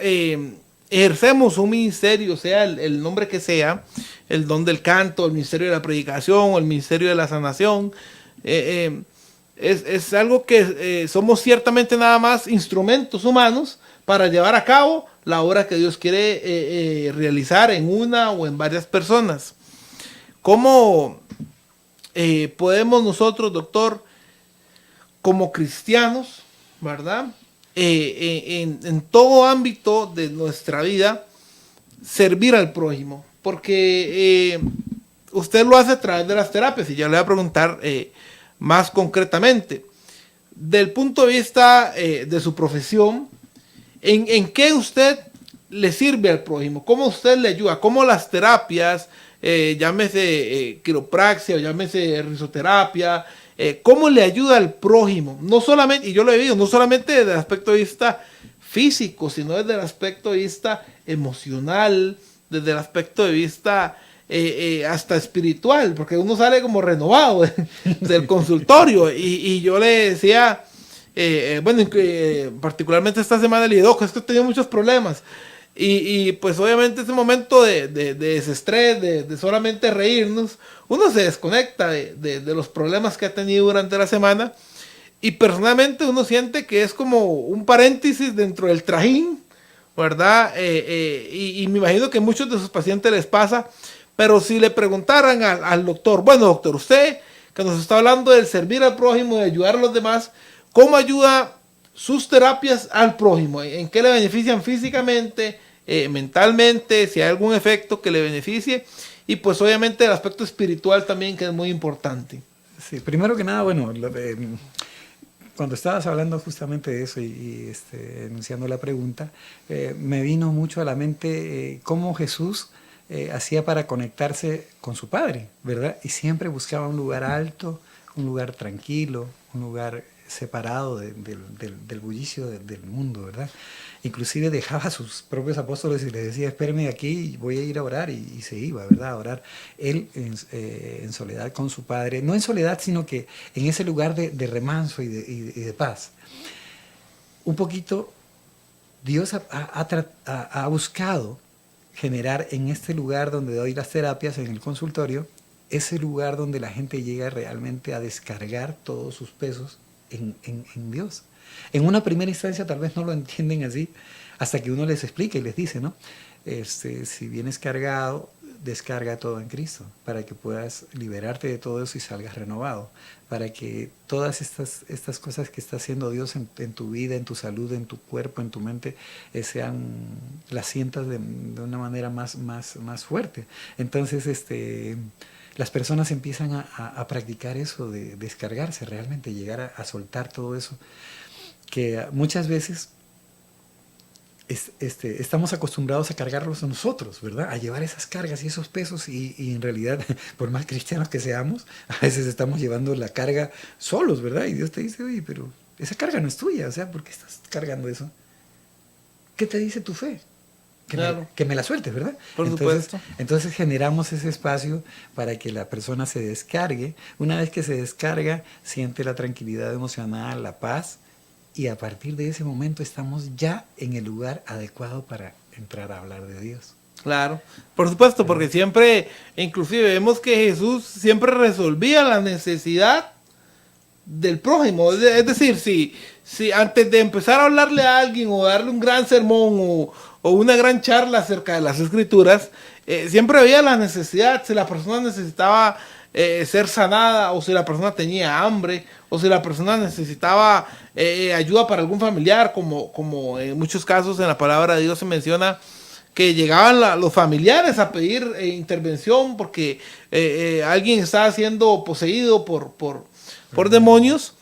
ejercemos un ministerio, sea el nombre que sea, el don del canto, el ministerio de la predicación o el ministerio de la sanación, es algo que somos ciertamente nada más instrumentos humanos para llevar a cabo la obra que Dios quiere realizar en una o en varias personas. ¿Cómo podemos nosotros, doctor, como cristianos, ¿verdad? En todo ámbito de nuestra vida, servir al prójimo? Porque usted lo hace a través de las terapias, y yo le voy a preguntar más concretamente, del punto de vista de su profesión, ¿en qué usted le sirve al prójimo? ¿Cómo usted le ayuda? ¿Cómo las terapias llámese quiropraxia o llámese risoterapia, cómo le ayuda al prójimo, no solamente, y yo lo he visto, no solamente desde el aspecto de vista físico, sino desde el aspecto de vista emocional, desde el aspecto de vista hasta espiritual, porque uno sale como renovado del consultorio, y yo le decía, bueno, particularmente esta semana le digo, es que he tenido muchos problemas, y pues obviamente ese momento de desestrés, de solamente reírnos, uno se desconecta de los problemas que ha tenido durante la semana, y personalmente uno siente que es como un paréntesis dentro del trajín, ¿verdad? Y me imagino que a muchos de sus pacientes les pasa, pero si le preguntaran al doctor, bueno doctor, usted que nos está hablando del servir al prójimo, de ayudar a los demás, ¿cómo ayuda sus terapias al prójimo? ¿En qué le benefician físicamente, mentalmente, si hay algún efecto que le beneficie? Y pues obviamente el aspecto espiritual también, que es muy importante. Sí, primero que nada, bueno, cuando estabas hablando justamente de eso enunciando la pregunta, me vino mucho a la mente cómo Jesús hacía para conectarse con su Padre, ¿verdad? Y siempre buscaba un lugar alto, un lugar tranquilo, un lugar separado del bullicio del mundo, ¿verdad? Inclusive dejaba a sus propios apóstoles y les decía, espérenme aquí, voy a ir a orar, y se iba, ¿verdad? A orar él en soledad con su Padre, no en soledad, sino que en ese lugar de remanso y de paz. Un poquito, Dios ha buscado generar en este lugar donde doy las terapias, en el consultorio, ese lugar donde la gente llega realmente a descargar todos sus pesos en Dios. En una primera instancia tal vez no lo entienden así, hasta que uno les explica y les dice, ¿no? Si vienes cargado, descarga todo en Cristo, para que puedas liberarte de todo eso y salgas renovado, para que todas estas cosas que está haciendo Dios en tu vida, en tu salud, en tu cuerpo, en tu mente, las sientas de una manera más fuerte. Entonces, las personas empiezan a practicar eso de descargarse realmente, llegar a soltar todo eso, que muchas veces estamos acostumbrados a cargarlos a nosotros, ¿verdad? A llevar esas cargas y esos pesos, y en realidad, por más cristianos que seamos, a veces estamos llevando la carga solos, ¿verdad? Y Dios te dice, oye, pero esa carga no es tuya, o sea, ¿por qué estás cargando eso? ¿Qué te dice tu fe? Claro. Que me la sueltes, ¿verdad? Por supuesto. Entonces generamos ese espacio para que la persona se descargue. Una vez que se descarga, siente la tranquilidad emocional, la paz, y a partir de ese momento estamos ya en el lugar adecuado para entrar a hablar de Dios. Claro, por supuesto, porque siempre, inclusive vemos que Jesús siempre resolvía la necesidad del prójimo. Es decir, si antes de empezar a hablarle a alguien o darle un gran sermón o una gran charla acerca de las Escrituras, siempre había la necesidad, si la persona necesitaba ser sanada, o si la persona tenía hambre, o si la persona necesitaba ayuda para algún familiar, como en muchos casos en la palabra de Dios se menciona que llegaban los familiares a pedir intervención porque alguien estaba siendo poseído por demonios.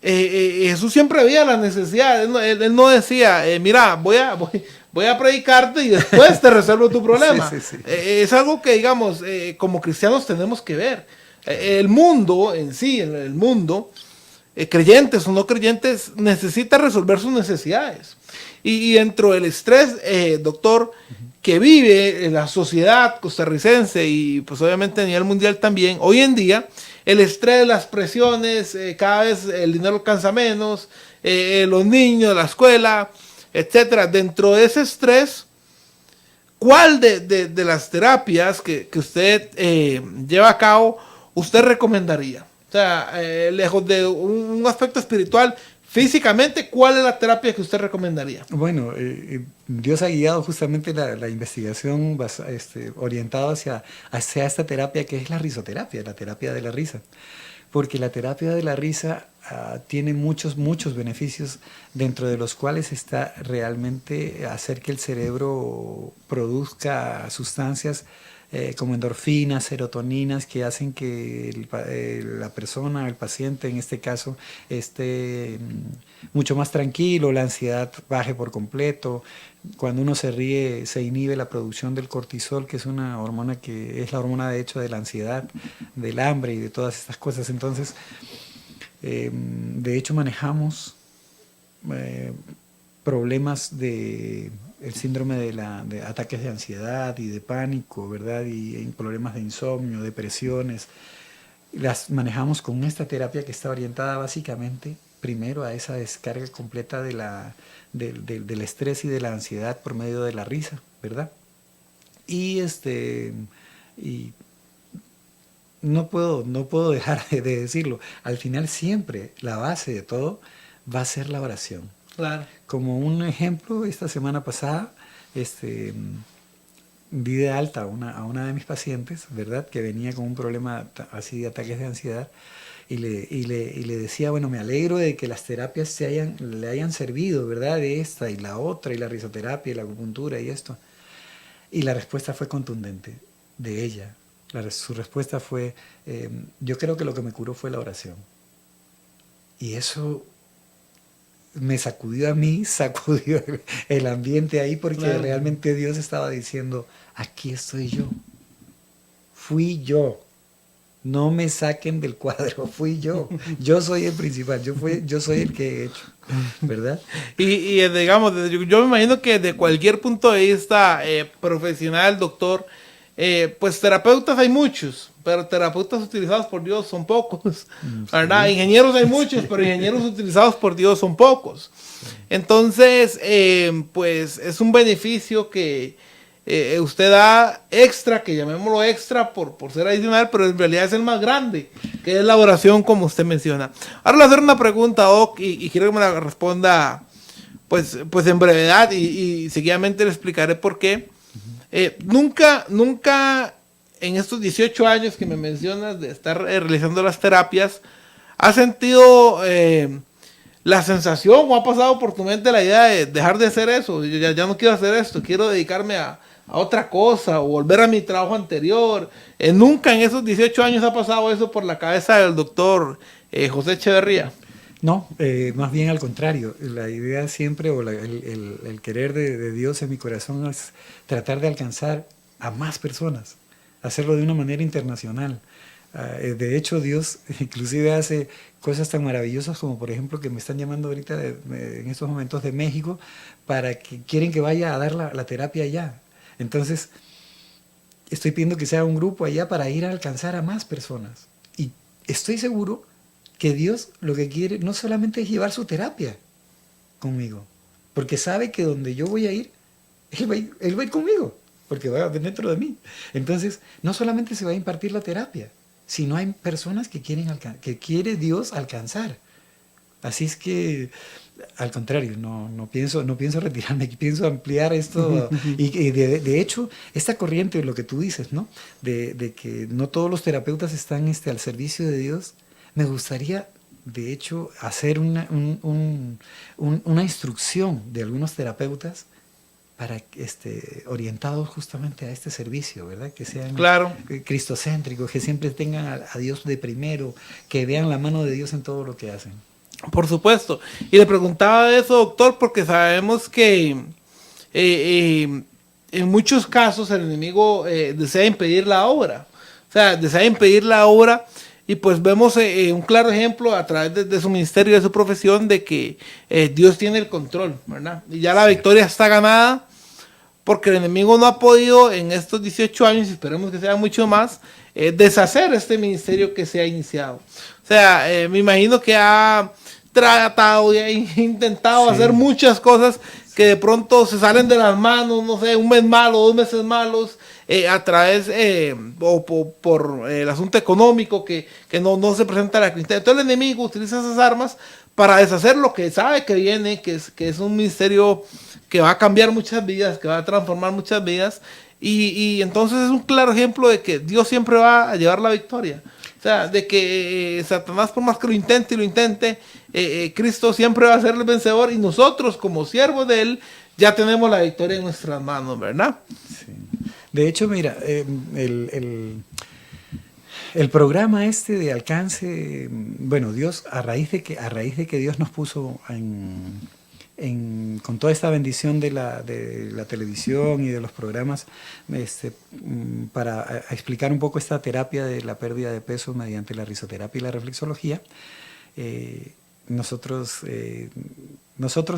Jesús siempre veía la necesidad. Él no decía, mira, voy a predicarte y después te resuelvo tu problema. Sí. Es algo que, digamos, como cristianos tenemos que ver. El mundo en sí, el mundo, creyentes o no creyentes, necesita resolver sus necesidades. Y dentro del estrés, doctor, que vive la sociedad costarricense y pues obviamente a nivel mundial también, hoy en día, el estrés, las presiones, cada vez el dinero alcanza menos, los niños, la escuela, etcétera. Dentro de ese estrés, ¿cuál de las terapias que usted lleva a cabo usted recomendaría? O sea, lejos de un aspecto espiritual, físicamente, ¿cuál es la terapia que usted recomendaría? Bueno, Dios ha guiado justamente la investigación orientada hacia esta terapia que es la risoterapia, la terapia de la risa. Porque la terapia de la risa tiene muchos beneficios, dentro de los cuales está realmente hacer que el cerebro produzca sustancias como endorfinas, serotoninas, que hacen que la persona, el paciente en este caso, esté mucho más tranquilo, la ansiedad baje por completo. Cuando uno se ríe, se inhibe la producción del cortisol, que es una hormona que es la hormona de hecho de la ansiedad, del hambre y de todas estas cosas. Entonces, de hecho manejamos problemas de el síndrome de ataques de ansiedad y de pánico, ¿verdad? Y problemas de insomnio, depresiones. Las manejamos con esta terapia que está orientada básicamente primero a esa descarga completa del estrés y de la ansiedad por medio de la risa, ¿verdad? Y no puedo dejar de decirlo. Al final siempre la base de todo va a ser la oración. Claro. Como un ejemplo, esta semana pasada di de alta a una de mis pacientes, ¿verdad? Que venía con un problema así de ataques de ansiedad y le decía, bueno, me alegro de que las terapias le hayan servido, ¿verdad? De esta y la otra, y la risoterapia y la acupuntura y esto. Y la respuesta fue contundente de ella. Su respuesta fue, yo creo que lo que me curó fue la oración. Y eso me sacudió a mí, sacudió el ambiente ahí, porque claro, realmente Dios estaba diciendo, aquí estoy yo, fui yo, no me saquen del cuadro, fui yo soy el principal, yo soy el que he hecho, ¿verdad? Y digamos, yo me imagino que de cualquier punto de vista profesional, doctor, pues terapeutas hay muchos, pero terapeutas utilizados por Dios son pocos, ¿verdad? Sí. Ingenieros hay muchos, pero ingenieros utilizados por Dios son pocos. Entonces, pues es un beneficio que usted da extra, que llamémoslo extra por ser adicional, pero en realidad es el más grande, que es la oración, como usted menciona. Ahora le voy a hacer una pregunta, Doc, y quiero que me la responda pues en brevedad, y seguidamente le explicaré por qué. Nunca en estos 18 años que me mencionas de estar realizando las terapias, ¿has sentido la sensación o ha pasado por tu mente la idea de dejar de hacer eso? Yo ya no quiero hacer esto, quiero dedicarme a otra cosa o volver a mi trabajo anterior. Nunca en esos 18 años ha pasado eso por la cabeza del doctor José Echeverría. No, más bien al contrario. La idea siempre, o el querer de Dios en mi corazón es tratar de alcanzar a más personas, hacerlo de una manera internacional. De hecho, Dios inclusive hace cosas tan maravillosas como, por ejemplo, que me están llamando ahorita en estos momentos de México para que quieren que vaya a dar la terapia allá. Entonces, estoy pidiendo que sea un grupo allá para ir a alcanzar a más personas. Y estoy seguro que Dios lo que quiere no solamente es llevar su terapia conmigo, porque sabe que donde yo voy a ir, Él va a ir conmigo, porque va dentro de mí. Entonces, no solamente se va a impartir la terapia, sino hay personas que quiere Dios alcanzar. Así es que, al contrario, no pienso retirarme, pienso ampliar esto. Y de hecho, esta corriente, lo que tú dices, ¿no? De que no todos los terapeutas están al servicio de Dios. Me gustaría, de hecho, hacer una instrucción de algunos terapeutas para orientados justamente a este servicio, ¿verdad? Que sean cristocéntricos, que siempre tengan a Dios de primero, que vean la mano de Dios en todo lo que hacen. Por supuesto. Y le preguntaba eso, doctor, porque sabemos que en muchos casos el enemigo desea impedir la obra. O sea, desea impedir la obra. Y pues vemos un claro ejemplo a través de su ministerio, de su profesión, de que Dios tiene el control, ¿verdad? Y ya la victoria está ganada, porque el enemigo no ha podido en estos 18 años, y esperemos que sea mucho más, deshacer este ministerio que se ha iniciado. O sea, me imagino que ha tratado y ha intentado hacer muchas cosas que de pronto se salen de las manos, no sé, un mes malo, 2 meses malos, a través o por el asunto económico que no se presenta a la cristiana. Entonces el enemigo utiliza esas armas para deshacer lo que sabe que viene, que es un ministerio que va a cambiar muchas vidas, que va a transformar muchas vidas, y entonces es un claro ejemplo de que Dios siempre va a llevar la victoria. O sea, de que Satanás, por más que lo intente, Cristo siempre va a ser el vencedor, y nosotros como siervos de Él ya tenemos la victoria en nuestras manos, ¿verdad? Sí. De hecho, mira, el programa este de alcance, bueno, Dios, a raíz de que Dios nos puso con toda esta bendición de la televisión y de los programas, para explicar un poco esta terapia de la pérdida de peso mediante la risoterapia y la reflexología, nosotros,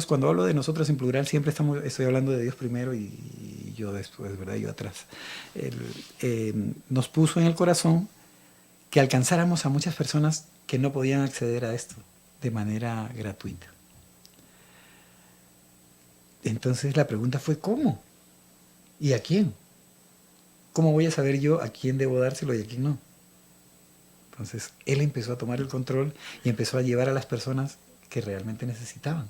cuando hablo de nosotros en plural, siempre estoy hablando de Dios primero y yo después, ¿verdad? Yo atrás. Nos puso en el corazón que alcanzáramos a muchas personas que no podían acceder a esto de manera gratuita. Entonces la pregunta fue, ¿cómo? ¿Y a quién? ¿Cómo voy a saber yo a quién debo dárselo y a quién no? Entonces él empezó a tomar el control y empezó a llevar a las personas que realmente necesitaban.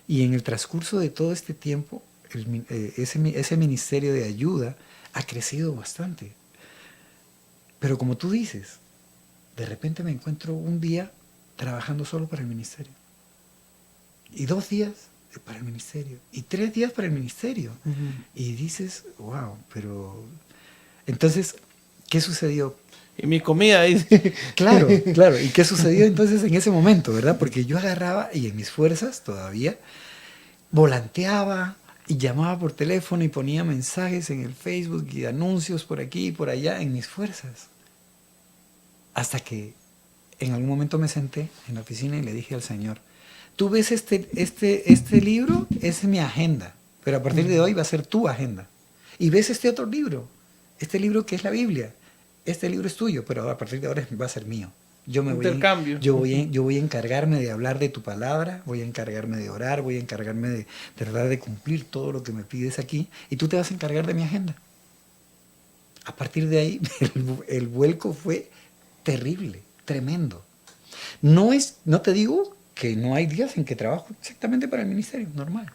Y en el transcurso de todo este tiempo, ese ministerio de ayuda ha crecido bastante. Pero como tú dices, de repente me encuentro un día trabajando solo para el ministerio. Y 2 días para el ministerio. Y 3 días para el ministerio. Y dices, wow, pero... Entonces, ¿qué sucedió? Y mi comida dice. Claro, claro. ¿Y qué sucedió entonces en ese momento, verdad? Porque yo agarraba y en mis fuerzas todavía volanteaba y llamaba por teléfono y ponía mensajes en el Facebook y anuncios por aquí y por allá en mis fuerzas. Hasta que en algún momento me senté en la oficina y le dije al Señor, tú ves este libro, es mi agenda, pero a partir de hoy va a ser tu agenda. Y ves este otro libro, este libro que es la Biblia, este libro es tuyo, pero a partir de ahora va a ser mío. Yo voy a encargarme de hablar de tu palabra, voy a encargarme de orar, voy a encargarme de tratar de cumplir todo lo que me pides aquí, y tú te vas a encargar de mi agenda. A partir de ahí, el vuelco fue terrible, tremendo. No te digo que no hay días en que trabajo exactamente para el ministerio, normal.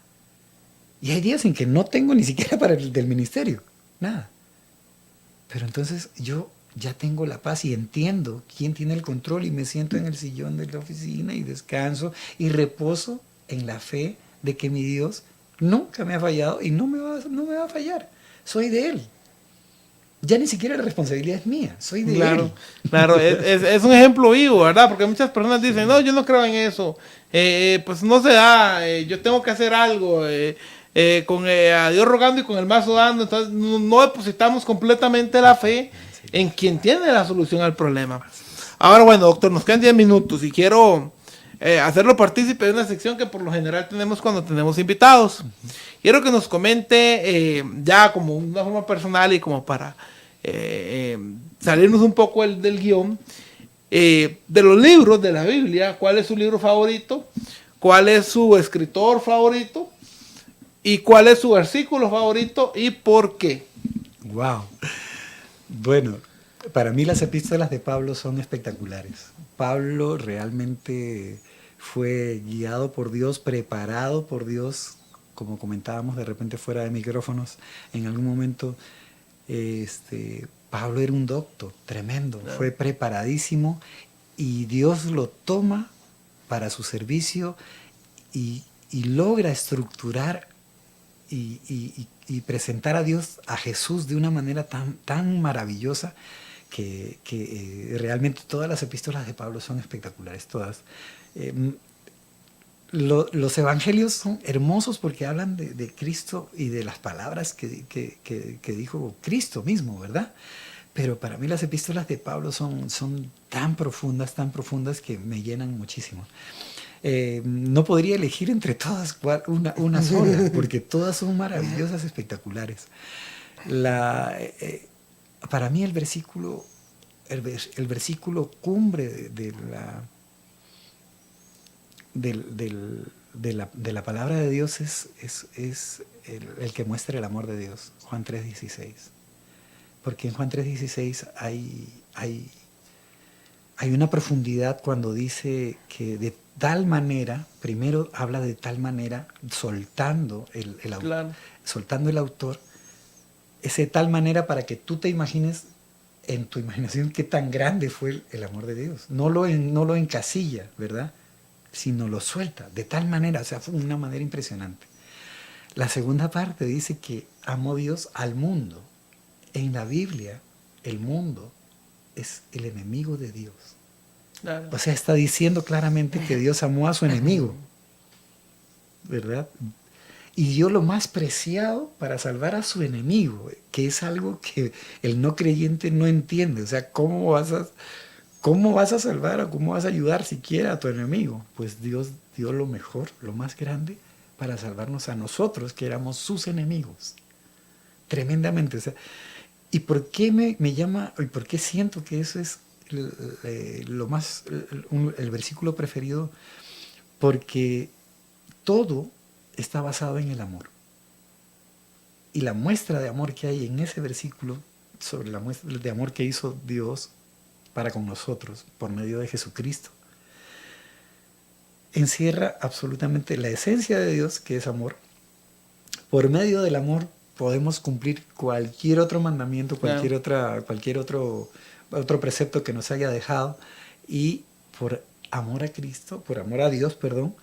Y hay días en que no tengo ni siquiera para el del ministerio, nada. Pero entonces yo ya tengo la paz y entiendo quién tiene el control y me siento en el sillón de la oficina y descanso y reposo en la fe de que mi Dios nunca me ha fallado y no me va a fallar. Soy de Él. Ya ni siquiera la responsabilidad es mía, soy de Él. Claro, es un ejemplo vivo, ¿verdad? Porque muchas personas dicen, no, yo no creo en eso, pues no se da, yo tengo que hacer algo, con a Dios rogando y con el mazo dando, entonces no depositamos completamente la fe en quien tiene la solución al problema. Ahora, bueno, doctor, nos quedan 10 minutos y quiero hacerlo partícipe de una sección que por lo general tenemos cuando tenemos invitados. Quiero que nos comente ya como una forma personal y como para salirnos un poco del guión, de los libros de la Biblia, ¿cuál es su libro favorito? ¿Cuál es su escritor favorito? ¿Y cuál es su versículo favorito y por qué? Wow. Bueno, para mí las epístolas de Pablo son espectaculares. Pablo realmente fue guiado por Dios, preparado por Dios, como comentábamos de repente fuera de micrófonos, en algún momento Pablo era un docto tremendo, claro. Fue preparadísimo y Dios lo toma para su servicio y logra estructurar y presentar a Dios, a Jesús, de una manera tan maravillosa que realmente todas las epístolas de Pablo son espectaculares, todas. Los evangelios son hermosos porque hablan de Cristo y de las palabras que dijo Cristo mismo, ¿verdad? Pero para mí las epístolas de Pablo son tan profundas que me llenan muchísimo. No podría elegir entre todas una sola, porque todas son maravillosas, espectaculares. Para mí el versículo cumbre de la palabra de Dios es el que muestra el amor de Dios, Juan 3:16. Porque en Juan 3:16 hay una profundidad cuando dice que de tal manera, primero habla de tal manera, soltando el autor, es de tal manera para que tú te imagines en tu imaginación qué tan grande fue el amor de Dios. No lo encasilla, ¿verdad? Sino lo suelta de tal manera, o sea, fue una manera impresionante. La segunda parte dice que amó Dios al mundo. En la Biblia, el mundo es el enemigo de Dios. Claro. O sea, está diciendo claramente que Dios amó a su enemigo, ¿verdad? Y dio lo más preciado para salvar a su enemigo, que es algo que el no creyente no entiende. O sea, ¿cómo vas a salvar o cómo vas a ayudar siquiera a tu enemigo? Pues Dios dio lo mejor, lo más grande, para salvarnos a nosotros, que éramos sus enemigos. Tremendamente. O sea, ¿y por qué me llama, y por qué siento que eso es el versículo preferido? Porque todo está basado en el amor. Y la muestra de amor que hay en ese versículo, sobre la muestra de amor que hizo Dios para con nosotros por medio de Jesucristo, encierra absolutamente la esencia de Dios, que es amor. Por medio del amor podemos cumplir cualquier otro mandamiento, cualquier otro precepto que nos haya dejado, y por amor a Cristo, por amor a Dios, perdón,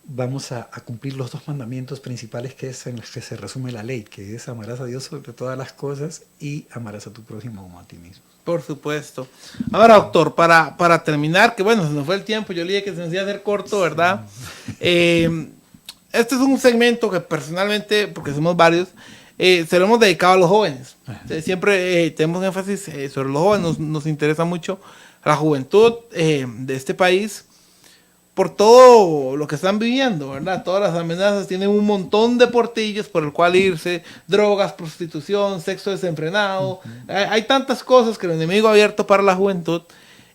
vamos a cumplir los dos mandamientos principales, que es en los que se resume la ley, que es amarás a Dios sobre todas las cosas y amarás a tu prójimo como a ti mismo. Por supuesto. Ahora, doctor, para terminar, que bueno, se nos fue el tiempo, yo le dije que se nos iba a hacer corto, ¿verdad? Este es un segmento que personalmente, porque somos varios, se lo hemos dedicado a los jóvenes. Siempre tenemos énfasis sobre los jóvenes, nos interesa mucho la juventud de este país, por todo lo que están viviendo, ¿verdad? Todas las amenazas, tienen un montón de portillos por el cual irse, drogas, prostitución, sexo desenfrenado. Hay tantas cosas que el enemigo ha abierto para la juventud.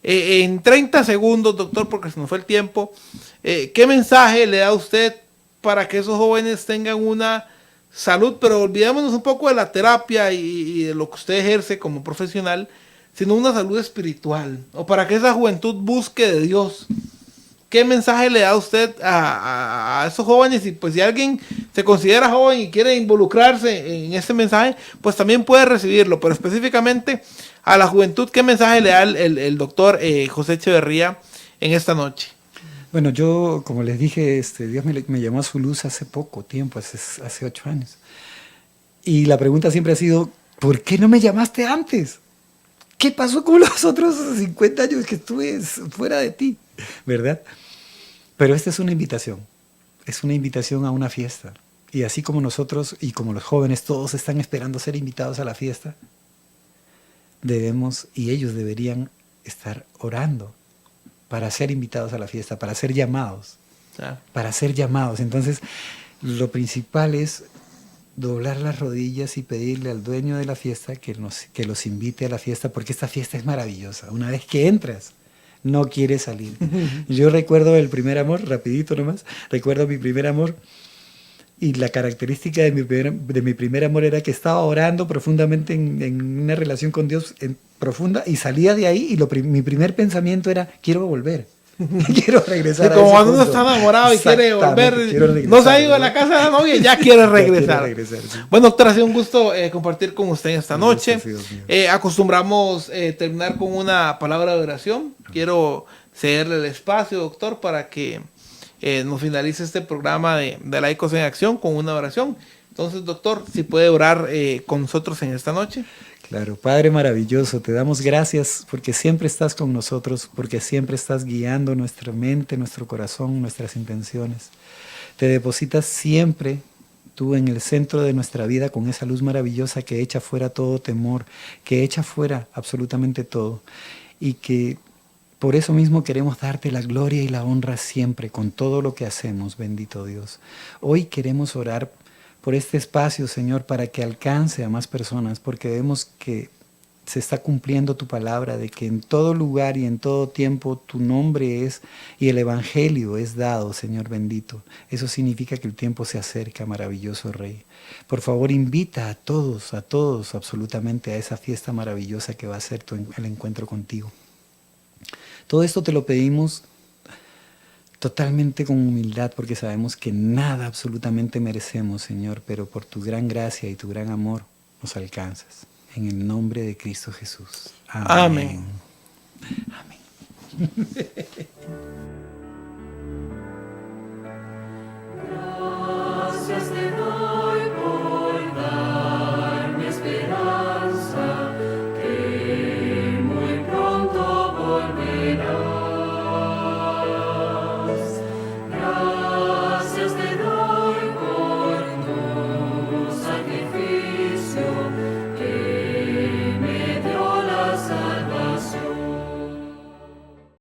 En 30 segundos, doctor, porque se nos fue el tiempo, ¿qué mensaje le da usted para que esos jóvenes tengan una salud? Pero olvidémonos un poco de la terapia y de lo que usted ejerce como profesional, sino una salud espiritual, o para que esa juventud busque de Dios. ¿Qué mensaje le da usted a esos jóvenes? Y pues si alguien se considera joven y quiere involucrarse en ese mensaje, pues también puede recibirlo. Pero específicamente a la juventud, ¿qué mensaje le da el doctor José Echeverría en esta noche? Bueno, yo, como les dije, Dios me llamó a su luz hace poco tiempo, hace 8 años. Y la pregunta siempre ha sido, ¿por qué no me llamaste antes? ¿Qué pasó con los otros 50 años que estuve fuera de ti? ¿Verdad? Pero esta es una invitación a una fiesta. Y así como nosotros y como los jóvenes todos están esperando ser invitados a la fiesta, debemos y ellos deberían estar orando para ser invitados a la fiesta, para ser llamados. Para ser llamados. Entonces, lo principal es doblar las rodillas y pedirle al dueño de la fiesta que los invite a la fiesta, porque esta fiesta es maravillosa. Una vez que entras, no quieres salir. Yo recuerdo el primer amor, rapidito nomás, recuerdo mi primer amor, y la característica de mi primer amor era que estaba orando profundamente en una relación con Dios profunda, y salía de ahí y mi primer pensamiento era, quiero volver. Quiero regresar. Como cuando uno está enamorado y quiere volver, no se ha ido a la casa de la novia y ya quiere regresar. Sí. Bueno, doctor, ha sido un gusto compartir con usted esta noche. Acostumbramos terminar con una palabra de oración. Quiero cederle el espacio, doctor, para que nos finalice este programa de Laicos en Acción con una oración. Entonces, doctor, si puede orar con nosotros en esta noche. Claro, Padre maravilloso, te damos gracias porque siempre estás con nosotros, porque siempre estás guiando nuestra mente, nuestro corazón, nuestras intenciones. Te depositas siempre tú en el centro de nuestra vida con esa luz maravillosa que echa fuera todo temor, que echa fuera absolutamente todo, y que por eso mismo queremos darte la gloria y la honra siempre con todo lo que hacemos, bendito Dios. Hoy queremos orar por este espacio, Señor, para que alcance a más personas, porque vemos que se está cumpliendo tu palabra, de que en todo lugar y en todo tiempo tu nombre es y el evangelio es dado, Señor bendito. Eso significa que el tiempo se acerca, maravilloso Rey. Por favor, invita a todos absolutamente a esa fiesta maravillosa que va a ser el encuentro contigo. Todo esto te lo pedimos totalmente con humildad, porque sabemos que nada absolutamente merecemos, Señor, pero por tu gran gracia y tu gran amor nos alcanzas. En el nombre de Cristo Jesús. Amén. Amén. Amén.